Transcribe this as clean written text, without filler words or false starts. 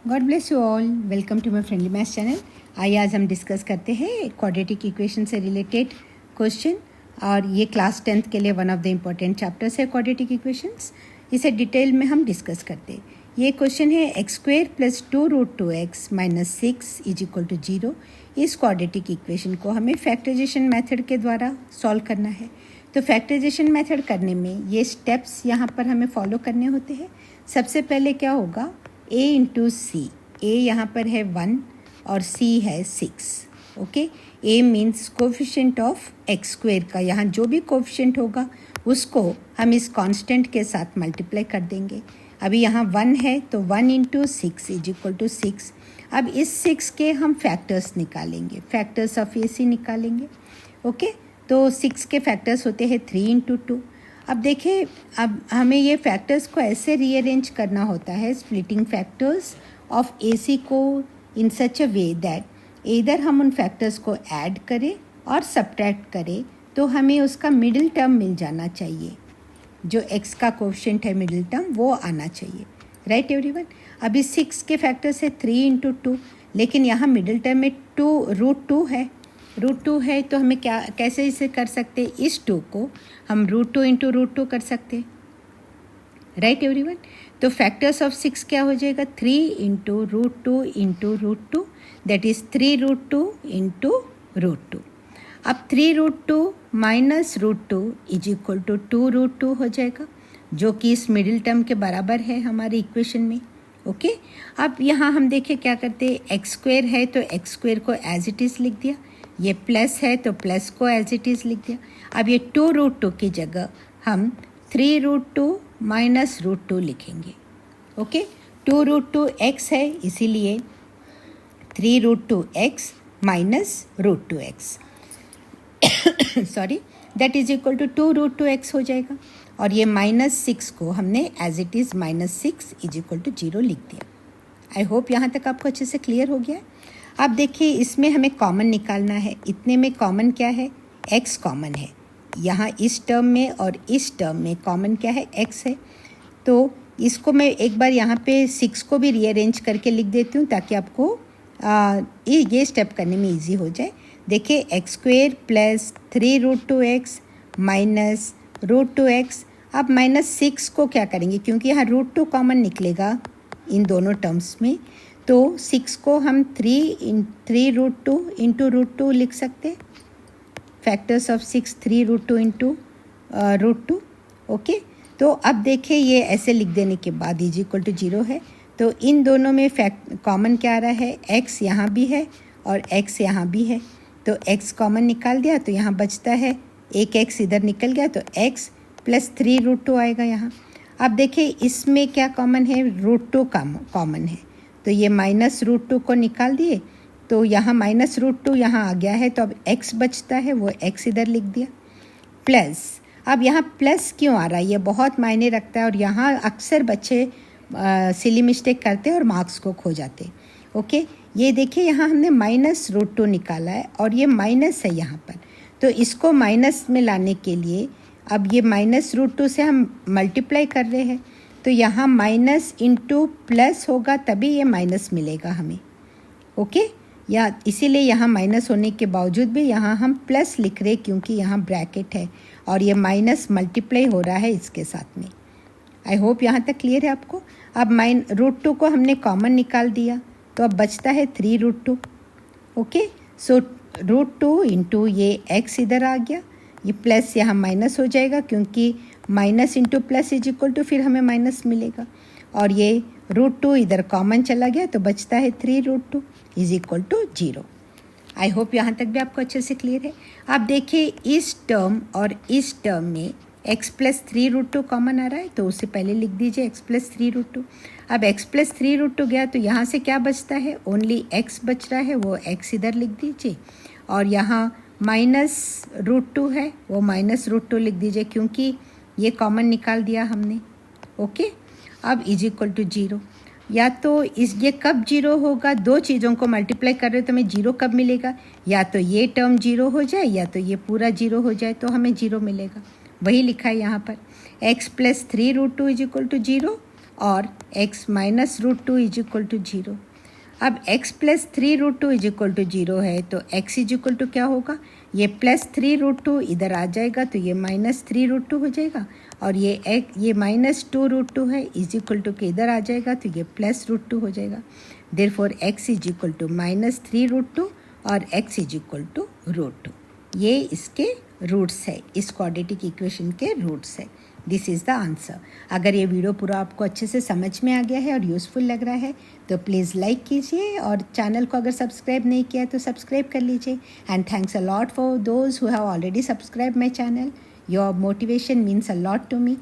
God bless you all. Welcome to my friendly maths channel. आइए आज हम discuss करते हैं क्वाड्रेटिक इक्वेशन से रिलेटेड क्वेश्चन, और ये क्लास 10th के लिए one of the important chapters है क्वाड्रेटिक इक्वेशंस। इसे डिटेल में हम डिस्कस करते हैं। ये क्वेश्चन है X square plus 2√2x minus 6 is equal to 0। इस क्वाड्रेटिक इक्वेशन को हमें फैक्टराइजेशन मेथड के द्वारा सॉल्व करना है। तो फैक्टराइजेशन मेथड करने में ये स्टेप्स यहाँ पर हमें फॉलो करने होते हैं। सबसे पहले क्या होगा, a इंटू सी। a यहाँ पर है 1 और c है 6। Okay, a means coefficient of x square का, यहाँ जो भी कोफिशिएंट होगा उसको हम इस कांस्टेंट के साथ मल्टीप्लाई कर देंगे। अभी यहाँ 1 है तो 1 इंटू 6 इज इक्वल टू 6। अब इस 6 के हम फैक्टर्स निकालेंगे, फैक्टर्स ऑफ ac निकालेंगे। ओके, तो 6 के फैक्टर्स होते हैं 3 इंटू 2। अब देखिए, अब हमें ये फैक्टर्स को ऐसे रीअरेंज करना होता है, स्प्लिटिंग फैक्टर्स ऑफ AC को इन सच अ वे दैट इधर हम उन फैक्टर्स को ऐड करें और सब्ट्रैक्ट करें तो हमें उसका मिडिल टर्म मिल जाना चाहिए। जो x का कोफिशिएंट है मिडिल टर्म वो आना चाहिए। Right everyone. अभी 6 के फैक्टर्स है 3 इंटू 2, लेकिन यहाँ मिडिल टर्म में √2 है। √2 है तो हमें क्या कैसे इसे कर सकते हैं, इस 2 को हम √2 इंटू √2 कर सकते हैं। Right everyone. तो फैक्टर्स ऑफ 6 क्या हो जाएगा, 3 into √2 into √2, that is 3√2 into √2। अब 3√2 माइनस √2 इज इक्वल टू 2√2 हो जाएगा, जो कि इस मिडिल टर्म के बराबर है हमारे इक्वेशन में। ओके, अब यहाँ हम देखें क्या करते हैं, एक्स स्क्वेयर है तो एक्स स्क्वेयर को एज इट इज़ लिख दिया, ये प्लस है तो प्लस को एज इट इज़ लिख दिया। अब ये 2√2 की जगह हम 3√2 माइनस √2 लिखेंगे। ओके, 2√2 x है इसीलिए 3√2 x minus √2 x sorry, that is equal to 2√2 x हो जाएगा। और ये -6 को हमने as it is -6 is equal to 0 लिख दिया। आई होप यहाँ तक आपको अच्छे से क्लियर हो गया है। अब देखिए, इसमें हमें कॉमन निकालना है। इतने में कॉमन क्या है, x कॉमन है। यहाँ इस टर्म में और इस टर्म में कॉमन क्या है, x है। तो इसको मैं एक बार यहाँ पे 6 को भी रीअरेंज करके लिख देती हूँ ताकि आपको ये स्टेप करने में इजी हो जाए। देखिए, x square plus 3√2x minus √2x। अब -6 को क्या करेंगे, क्योंकि यहाँ √2 कॉमन निकलेगा इन दोनों टर्म्स में, तो 6 को हम 3√2 इंटू √2 लिख सकते। Factors of 6 3√2 into √2। ओके, तो अब देखिए, ये ऐसे लिख देने के बाद इज इक्वल टू 0 है। तो इन दोनों में कॉमन क्या आ रहा है, x यहाँ भी है और x यहाँ भी है, तो x कॉमन निकाल दिया तो यहाँ बचता है एक x इधर निकल गया, तो x प्लस 3√2 आएगा यहाँ। अब देखिए, इसमें क्या कॉमन है, √2 कॉमन है, तो ये माइनस √2 को निकाल दिए, तो यहाँ माइनस √2 यहाँ आ गया है, तो अब x बचता है, वो x इधर लिख दिया प्लस। अब यहाँ प्लस क्यों आ रहा है, ये बहुत मायने रखता है, और यहाँ अक्सर बच्चे सिली मिस्टेक करते हैं और मार्क्स को खो जाते हैं। ओके, ये देखिए, यहाँ हमने माइनस √2 निकाला है और ये माइनस है यहाँ पर, तो इसको माइनस में लाने के लिए अब ये माइनस √2 से हम मल्टीप्लाई कर रहे हैं, तो यहाँ माइनस इंटू प्लस होगा तभी ये माइनस मिलेगा हमें। ओके, या इसीलिए यहाँ माइनस होने के बावजूद भी यहाँ हम प्लस लिख रहे, क्योंकि यहाँ ब्रैकेट है और ये माइनस मल्टीप्लाई हो रहा है इसके साथ में। आई होप यहाँ तक क्लियर है आपको। अब √2 को हमने कॉमन निकाल दिया, तो अब बचता है 3√2। ओके, सो √2 इंटू ये x इधर आ गया, ये प्लस यहाँ माइनस हो जाएगा, क्योंकि minus into plus is equal to फिर हमें माइनस मिलेगा, और ये √2 इधर कॉमन चला गया तो बचता है 3√2 is equal to 0। I hope यहाँ तक भी आपको अच्छे से क्लियर है। आप देखिए, इस टर्म और इस टर्म में x प्लस 3√2 कॉमन आ रहा है, तो उससे पहले लिख दीजिए x प्लस 3√2। अब x प्लस 3√2 गया तो यहाँ से क्या बचता है, ओनली x बच रहा है, वो x इधर लिख दीजिए, और यहाँ माइनस √2 है, वो माइनस √2 लिख दीजिए, क्योंकि ये कॉमन निकाल दिया हमने। ओके, अब इज इक्वल टू 0। या तो ये कब 0 होगा, दो चीज़ों को मल्टीप्लाई कर रहे हो तो हमें 0 कब मिलेगा, या तो ये टर्म 0 हो जाए या तो ये पूरा 0 हो जाए, तो हमें 0 मिलेगा। वही लिखा है यहाँ पर, x plus 3√2 is equal to 0, और x minus root two is equal to 0। अब x plus 3√2 is equal to 0 है, तो x इज इक्वल टू क्या होगा, ये प्लस 3√2 इधर आ जाएगा तो ये माइनस 3√2 हो जाएगा, और ये माइनस 2√2 है इज इक्वल टू के इधर आ जाएगा तो ये प्लस √2 हो जाएगा। Therefore x is equal to minus 3√2 और x इज इक्वल टू √2। ये इसके रूट्स है, इस क्वाड्रेटिक इक्वेशन के रूट्स है। This is the answer. अगर ये वीडियो पूरा आपको अच्छे से समझ में आ गया है और यूज़फुल लग रहा है तो प्लीज़ लाइक कीजिए, और चैनल को अगर सब्सक्राइब नहीं किया है तो सब्सक्राइब कर लीजिए। And thanks a lot for those who have already subscribe my channel. Your motivation means a lot to me.